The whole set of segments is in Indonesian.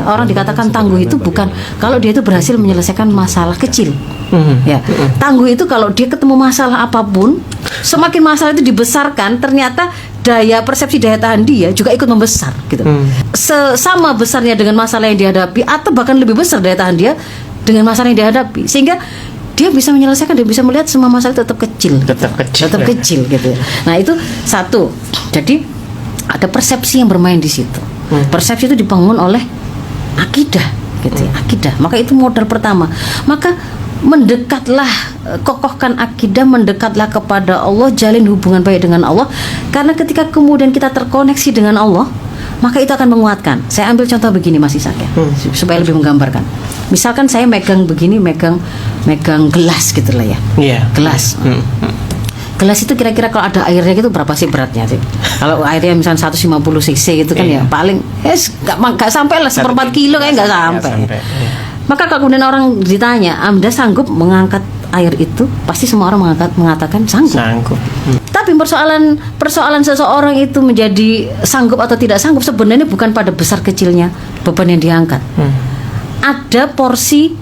orang dikatakan tangguh itu bukan kalau dia itu berhasil menyelesaikan masalah kecil. Ya, tangguh itu kalau dia ketemu masalah apapun, semakin masalah itu dibesarkan, ternyata daya persepsi daya tahan dia juga ikut membesar gitu. Sama besarnya dengan masalah yang dihadapi atau bahkan lebih besar daya tahan dia dengan masalah yang dihadapi, sehingga dia bisa menyelesaikan dan bisa melihat semua masalah tetap kecil gitu. Nah, itu satu. Jadi ada persepsi yang bermain di situ. Persepsi itu dibangun oleh akidah gitu ya, akidah. Maka itu modal pertama. Maka mendekatlah, kokohkan akidah, mendekatlah kepada Allah, jalin hubungan baik dengan Allah. Karena ketika kemudian kita terkoneksi dengan Allah, maka itu akan menguatkan. Saya ambil contoh begini Mas Ishak ya, supaya lebih menggambarkan. Misalkan saya megang begini, megang gelas gitu lah ya. Gelas. Gelas itu kira-kira kalau ada airnya gitu berapa sih beratnya sih? Kalau airnya misalnya 150 cc gitu kan ya paling nggak sampai lah 1/4 kilo kayak nggak sampai. Maka kalau kemudian orang ditanya, Anda sanggup mengangkat air itu? Pasti semua orang mengatakan sanggup. Tapi persoalan seseorang itu menjadi sanggup atau tidak sanggup sebenarnya bukan pada besar kecilnya beban yang diangkat. Ada porsi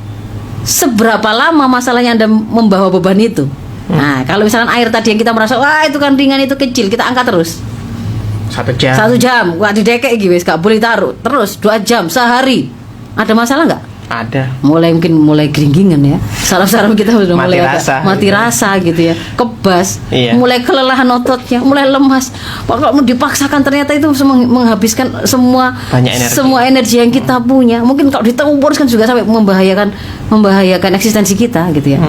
seberapa lama masalahnya Anda membawa beban itu. Nah, kalau misalnya air tadi yang kita merasa wah itu kan ringan, itu kecil, kita angkat terus 1 jam. 1 jam, wah didekek gitu, gak boleh taruh terus 2 jam, sehari. Ada masalah nggak? Ada. Mulai geringgingan ya. Saraf-saraf kita udah mulai mati gitu. rasa gitu ya. Kebas, mulai kelelahan ototnya, mulai lemas. Kalau dipaksakan ternyata itu menghabiskan semua energi yang kita punya. Mungkin kalau diteruskan juga sampai membahayakan eksistensi kita gitu ya.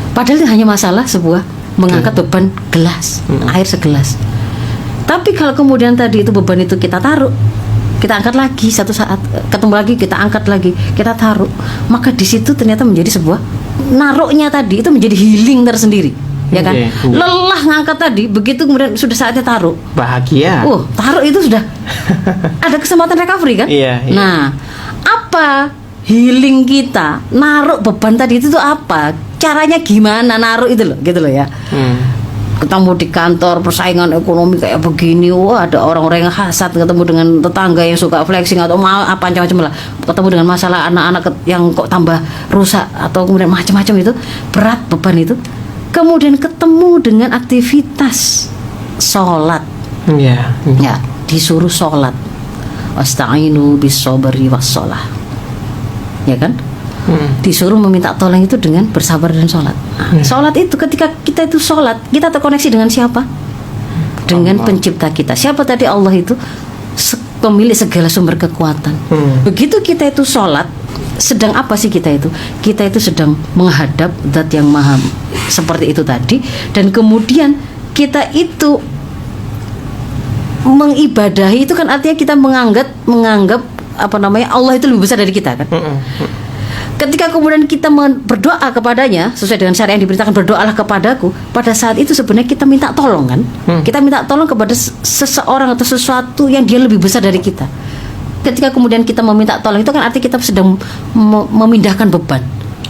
Padahal itu hanya masalah sebuah mengangkat beban gelas, air segelas. Tapi kalau kemudian tadi itu beban itu kita taruh, kita angkat lagi satu saat, ketemu lagi kita angkat lagi, kita taruh, maka di situ ternyata menjadi sebuah naruhnya tadi itu menjadi healing tersendiri, ya kan? Lelah ngangkat tadi, begitu kemudian sudah saatnya taruh, bahagia. Taruh itu sudah ada kesempatan recovery kan? Nah, apa healing kita? Naruh beban tadi itu tuh apa? Caranya gimana naruh itu loh, gitu loh ya. Ketemu di kantor persaingan ekonomi kayak begini, wah ada orang-orang yang hasad, ketemu dengan tetangga yang suka flexing atau apa macam-macam lah, ketemu dengan masalah anak-anak yang kok tambah rusak atau kemudian macam-macam, itu berat beban itu. Kemudian ketemu dengan aktivitas sholat, ya disuruh sholat, wasta'inu bis sabri was shalah, ya kan? Disuruh meminta tolong itu dengan bersabar dan sholat. Sholat itu ketika kita itu sholat, kita terkoneksi dengan siapa? Dengan Allah, pencipta kita. Siapa tadi? Allah itu pemilik segala sumber kekuatan. Begitu kita itu sholat, sedang apa sih kita itu? Kita itu sedang menghadap Zat yang maha seperti itu tadi. Dan kemudian kita itu mengibadahi, itu kan artinya kita menganggap Allah itu lebih besar dari kita kan. Ketika kemudian kita berdoa kepadanya sesuai dengan syariat yang diberitakan, berdoalah kepadaku, pada saat itu sebenarnya kita minta tolong kan. Kita minta tolong kepada seseorang atau sesuatu yang dia lebih besar dari kita. Ketika kemudian kita meminta tolong, itu kan artinya kita sedang memindahkan beban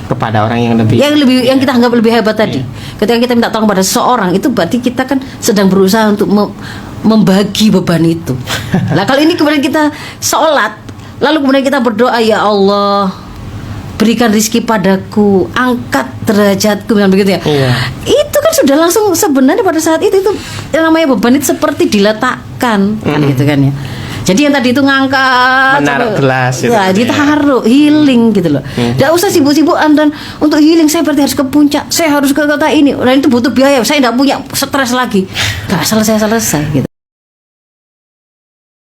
kepada orang yang kita anggap lebih hebat tadi. Ketika kita minta tolong pada seseorang, itu berarti kita kan sedang berusaha untuk membagi beban itu. Nah, kalau ini kemudian kita sholat, lalu kemudian kita berdoa, ya Allah, berikan rizki padaku, angkat derajatku, begitu ya. Itu kan sudah langsung sebenarnya pada saat itu yang namanya beban itu seperti diletakkan, kan gitu kan ya. Jadi yang tadi itu ngangkat, menaruh gelas, ditaruh, healing gitu loh. Tidak usah sibuk-sibuk dan untuk healing saya berarti harus ke puncak, saya harus ke kota ini, dan itu butuh biaya, saya tidak punya, stres lagi, nggak selesai gitu.